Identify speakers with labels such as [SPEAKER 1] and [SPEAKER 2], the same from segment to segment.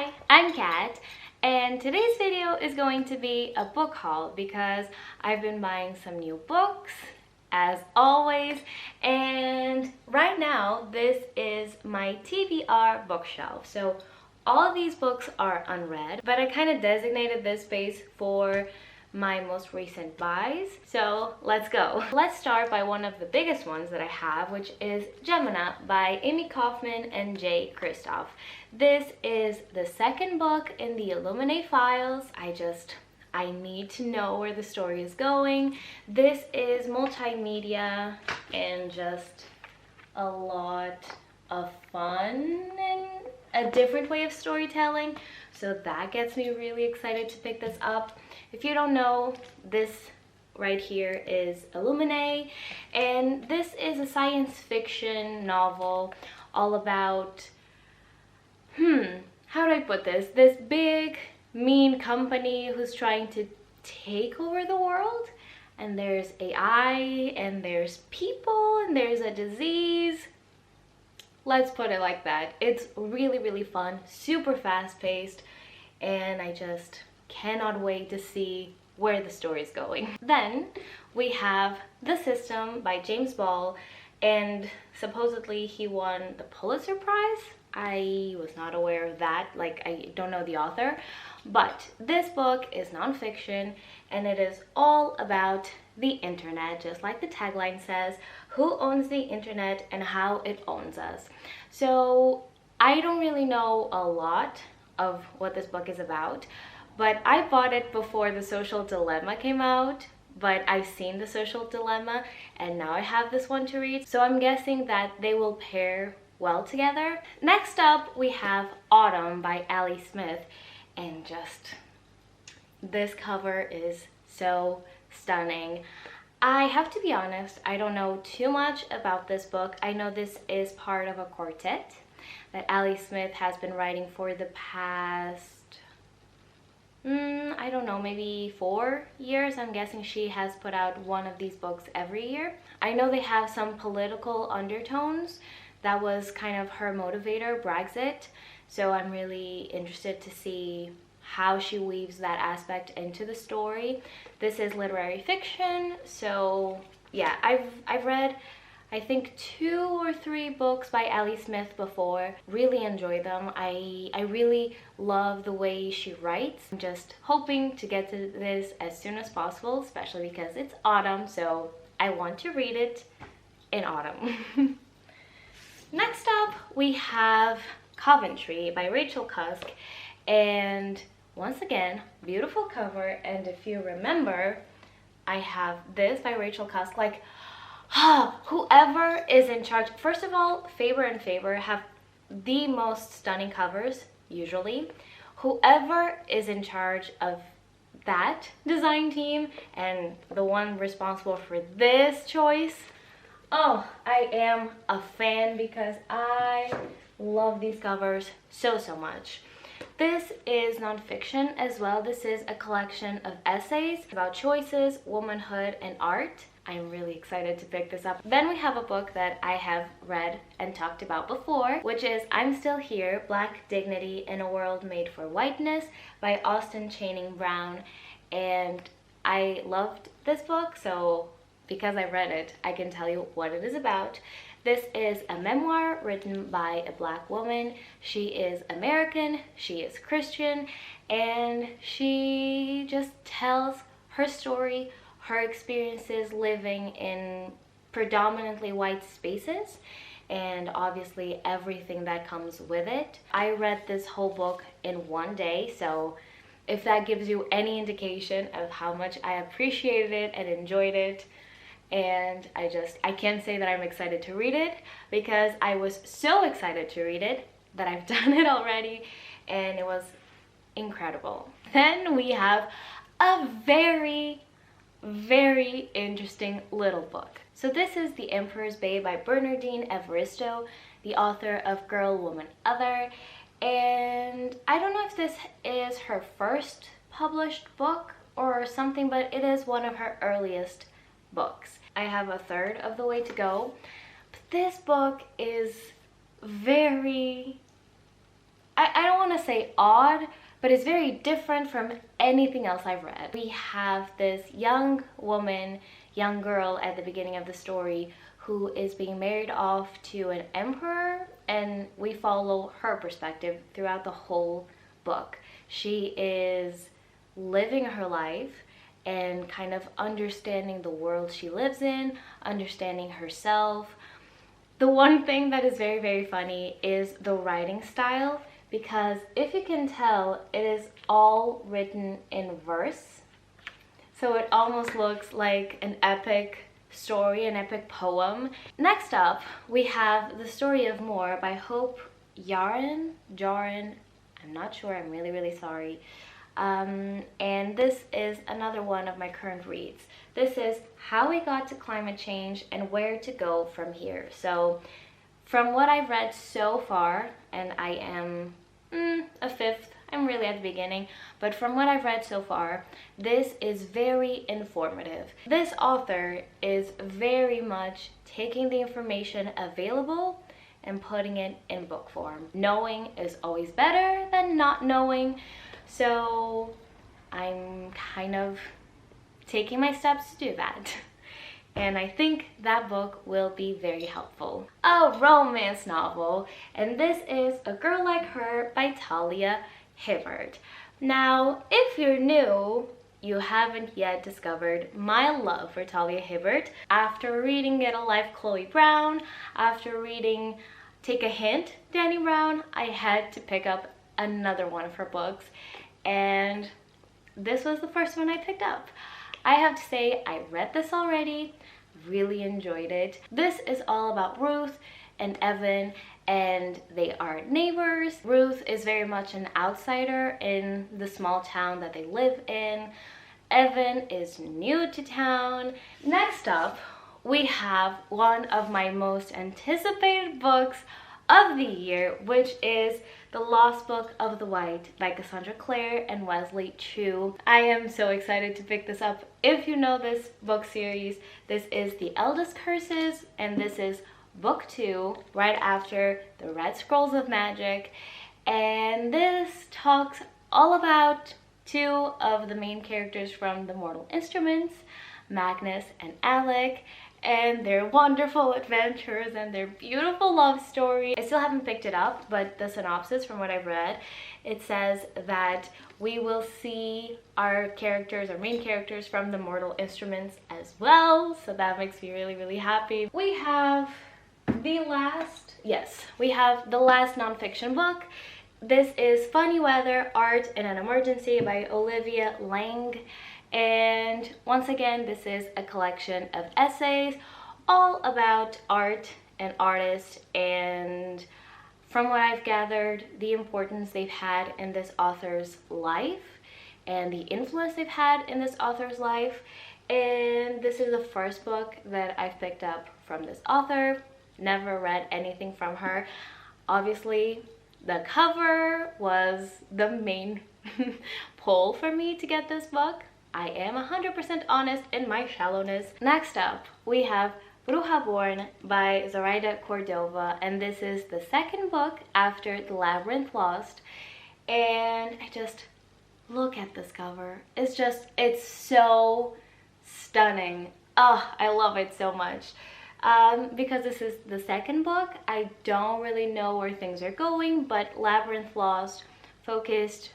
[SPEAKER 1] Hi, I'm Kat, and today's video is going to be a book haul because I've been buying some new books, as always, and right now this is my TBR bookshelf. So all of these books are unread, but I kind of designated this space for my most recent buys. So let's go. Let's start by one of the biggest ones that I have, which is Gemina by Amy Kaufman and Jay Kristoff. This is the second book in the Illuminate files. I need to know where the story is going. This is multimedia and just a lot of fun and a different way of storytelling. So that gets me really excited to pick this up. If you don't know, this right here is Illuminate, and this is a science fiction novel all about, how do I put this? This big, mean company who's trying to take over the world, and there's AI, and there's people, and there's a disease. Let's put it like that. It's really, really fun, super fast-paced, and I just cannot wait to see where the story is going. Then we have The System by James Ball, and supposedly he won the Pulitzer Prize. I was not aware of that, I don't know the author, but this book is nonfiction and it is all about the internet, just like the tagline says, who owns the internet and how it owns us. So I don't really know a lot of what this book is about, but I bought it before The Social Dilemma came out, but I've seen The Social Dilemma and now I have this one to read, so I'm guessing that they will pair well together. Next up we have Autumn by Ali Smith, and just this cover is so stunning. I have to be honest, I don't know too much about this book. I know this is part of a quartet that Ali Smith has been writing for the past, I don't know, maybe 4 years. I'm guessing she has put out one of these books every year. I know they have some political undertones. That was kind of her motivator, Brexit. So I'm really interested to see how she weaves that aspect into the story. This is literary fiction, so yeah, I've read I think 2 or 3 books by Ali Smith before. Really enjoy them. I really love the way she writes. I'm just hoping to get to this as soon as possible, especially because it's autumn, so I want to read it in autumn. Next up, we have Coventry by Rachel Cusk, and once again, beautiful cover. And if you remember, I have this by Rachel Cusk. Whoever is in charge, first of all, Faber and Faber have the most stunning covers, usually. Whoever is in charge of that design team and the one responsible for this choice, oh, I am a fan because I love these covers so much. This is nonfiction as well. This is a collection of essays about choices, womanhood, and art. I'm really excited to pick this up. Then we have a book that I have read and talked about before, which is I'm Still Here, Black Dignity in a World Made for Whiteness by Austin Channing Brown. And I loved this book, so because I read it, I can tell you what it is about. This is a memoir written by a Black woman. She is American, she is Christian, and she just tells her story, her experiences living in predominantly white spaces, and obviously everything that comes with it. I read this whole book in one day, so if that gives you any indication of how much I appreciated it and enjoyed it, and I can't say that I'm excited to read it because I was so excited to read it that I've done it already, and it was incredible. Then we have a very interesting little book. So this is The Emperors Bae by Bernardine Evaristo, the author of Girl, Woman, Other, and I don't know if this is her first published book or something, but it is one of her earliest books. I have a third of the way to go, but this book is very I don't want to say odd, but it's very different from anything else I've read. We have this young woman, young girl at the beginning of the story who is being married off to an emperor, and we follow her perspective throughout the whole book. She is living her life and kind of understanding the world she lives in, understanding herself. The one thing that is very, very funny is the writing style, because if you can tell, it is all written in verse. So it almost looks like an epic story, an epic poem. Next up, we have The Story of More by Hope Jahren. I'm not sure, I'm really, really sorry. And this is another one of my current reads. This is how we got to climate change and where to go from here. So from what I've read so far, and I am a fifth, I'm really at the beginning, but from what I've read so far, this is very informative. This author is very much taking the information available and putting it in book form. Knowing is always better than not knowing, so I'm kind of taking my steps to do that. And I think that book will be very helpful. A romance novel, and this is A Girl Like Her by Talia Hibbert. Now, if you're new, you haven't yet discovered my love for Talia Hibbert. After reading Get a Life, Chloe Brown, after reading Take a Hint, Dani Brown, I had to pick up another one of her books, and this was the first one I picked up. I have to say, I read this already, really enjoyed it. This is all about Ruth and Evan, and they are neighbors. Ruth is very much an outsider in the small town that they live in. Evan is new to town. Next up, we have one of my most anticipated books of the year, which is The Lost Book of the White by Cassandra Clare and Wesley Chu. I am so excited to pick this up. If you know this book series, this is The Eldest Curses, and this is book 2, right after The Red Scrolls of Magic. And this talks all about two of the main characters from The Mortal Instruments, Magnus and Alec, and their wonderful adventures and their beautiful love story. I still haven't picked it up, but the synopsis from what I've read, it says that we will see our characters, our main characters from The Mortal Instruments as well, so that makes me really, really happy. We have the last nonfiction book. This is Funny Weather, Art in an Emergency by Olivia Lang. And once again, this is a collection of essays all about art and artists, and from what I've gathered, the importance they've had in this author's life and the influence they've had in this author's life. And this is the first book that I've picked up from this author. Never read anything from her. Obviously, the cover was the main pull for me to get this book. I am 100% honest in my shallowness. Next up, we have Bruja Born by Zoraida Cordova, and this is the second book after The Labyrinth Lost. And I just look at this cover. It's so stunning. Oh, I love it so much. Because this is the second book, I don't really know where things are going, but Labyrinth Lost focuses,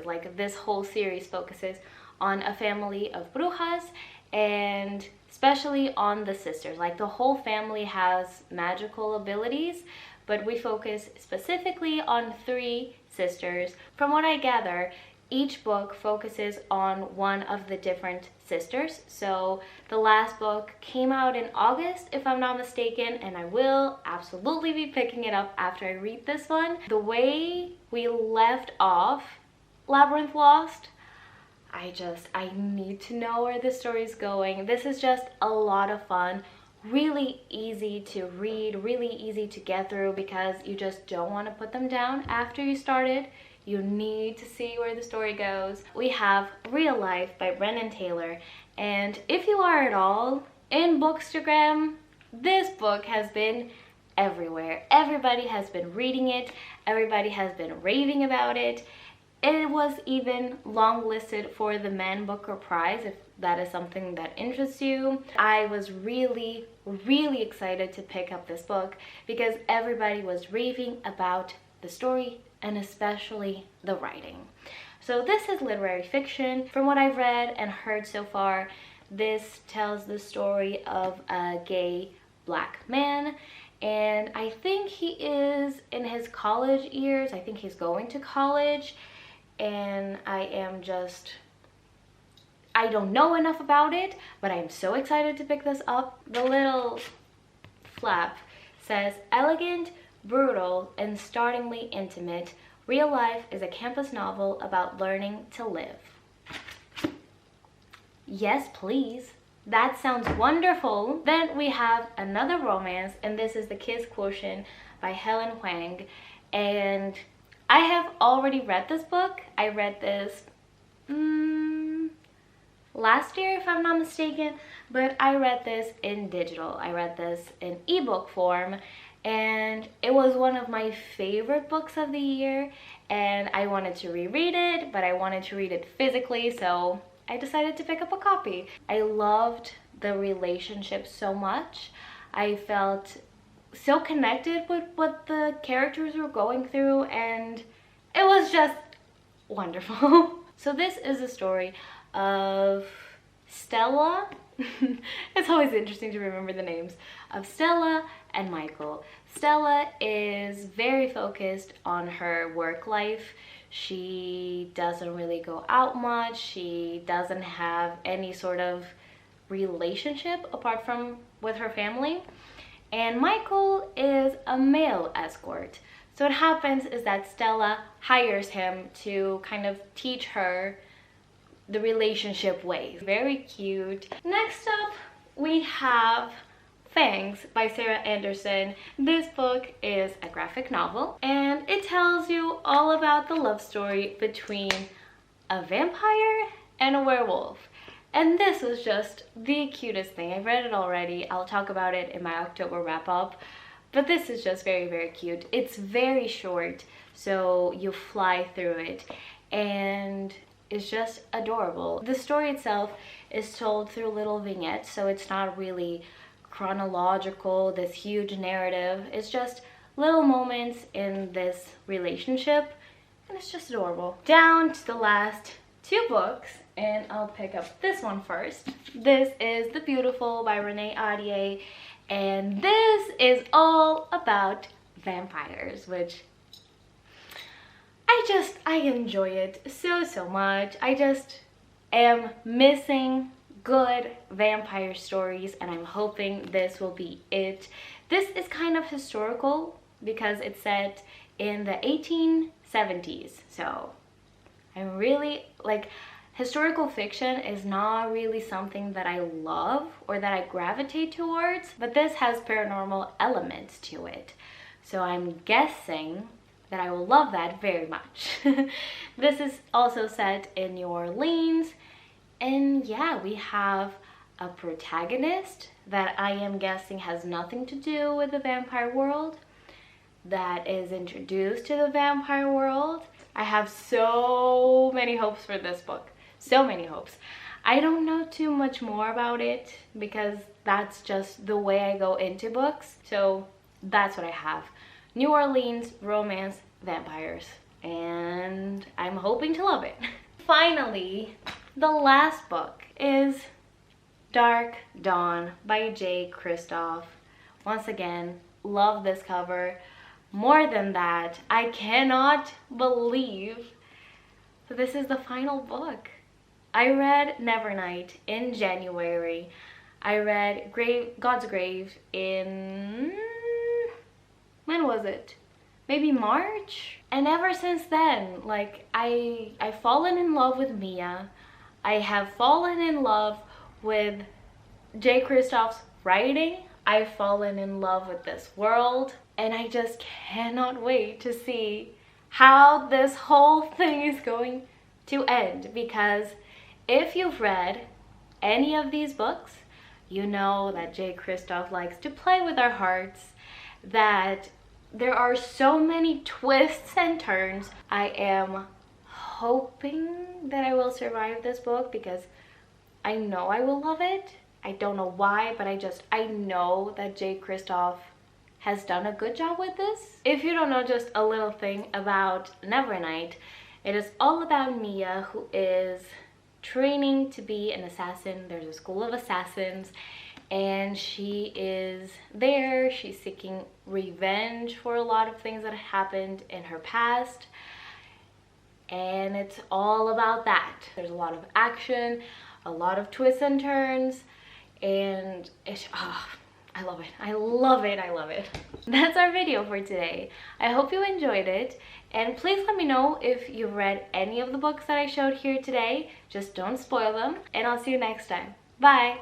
[SPEAKER 1] like this whole series focuses on a family of brujas, and especially on the sisters. Like the whole family has magical abilities, but we focus specifically on 3 sisters. From what I gather, each book focuses on one of the different sisters. So the last book came out in August, if I'm not mistaken, and I will absolutely be picking it up after I read this one. The way we left off Labyrinth Lost, I need to know where the story's going. This is just a lot of fun, really easy to read, really easy to get through, because you just don't want to put them down after you started. You need to see where the story goes. We have Real Life by Brennan Taylor, and if you are at all in Bookstagram, this book has been everywhere. Everybody has been reading it, Everybody has been raving about it. It was even longlisted for the Man Booker Prize, if that is something that interests you. I was really, really excited to pick up this book because everybody was raving about the story and especially the writing. So this is literary fiction. From what I've read and heard so far, this tells the story of a gay black man, and I think he is in his college years. I think he's going to college, and I don't know enough about it, but I'm so excited to pick this up. The little flap says, elegant, brutal, and startlingly intimate, Real Life is a campus novel about learning to live. Yes, please. That sounds wonderful. Then we have another romance, and this is the Kiss Quotient by Helen Huang. And I have already read this book. I read this last year, if I'm not mistaken, but I read this in digital. I read this in ebook form, and it was one of my favorite books of the year, and I wanted to reread it, but I wanted to read it physically, so I decided to pick up a copy. I loved the relationship so much. I felt so connected with what the characters were going through, and it was just wonderful. So this is a story of Stella. It's always interesting to remember the names of Stella and Michael. Stella is very focused on her work life. She doesn't really go out much. She doesn't have any sort of relationship apart from with her family. And Michael is a male escort. So what happens is that Stella hires him to kind of teach her the relationship ways. Very cute. Next up, we have Fangs by Sarah Anderson. This book is a graphic novel, and it tells you all about the love story between a vampire and a werewolf. And this was just the cutest thing. I've read it already. I'll talk about it in my October wrap up. But this is just very, very cute. It's very short, so you fly through it. And it's just adorable. The story itself is told through little vignettes, so it's not really chronological, this huge narrative. It's just little moments in this relationship, and it's just adorable. Down to the last two books, and I'll pick up this one first. This is The Beautiful by Renee Ahdieh, and this is all about vampires, which I enjoy it so much. I just am missing good vampire stories, and I'm hoping this will be it. This is kind of historical because it's set in the 1870s, so I'm really like, historical fiction is not really something that I love or that I gravitate towards, but this has paranormal elements to it, so I'm guessing that I will love that very much. This is also set in New Orleans, and yeah, we have a protagonist that I am guessing has nothing to do with the vampire world, that is introduced to the vampire world. I have so many hopes for this book, so many hopes. I don't know too much more about it because that's just the way I go into books, so that's what I have. New Orleans, romance, vampires, and I'm hoping to love it. Finally, the last book is Dark Dawn by Jay Kristoff. Once again, love this cover. More than that, I cannot believe that this is the final book. I read Nevernight in January. I read God's Grave in... when was it? Maybe March? And ever since then, like, I've fallen in love with Mia. I have fallen in love with Jay Kristoff's writing. I've fallen in love with this world. And I just cannot wait to see how this whole thing is going to end. Because if you've read any of these books, you know that Jay Kristoff likes to play with our hearts, that There are so many twists and turns. I am hoping that I will survive this book because I know I will love it. I don't know why, but I know that J. Kristoff has done a good job with this. If you don't know just a little thing about Nevernight, it is all about Mia, who is training to be an assassin. There's a school of assassins, and she is there. She's seeking revenge for a lot of things that happened in her past, and it's all about that. There's a lot of action, a lot of twists and turns, and it's I love it. I love it. I love it. That's our video for today. I hope you enjoyed it, and please let me know if you've read any of the books that I showed here today. Just don't spoil them, and I'll see you next time. Bye!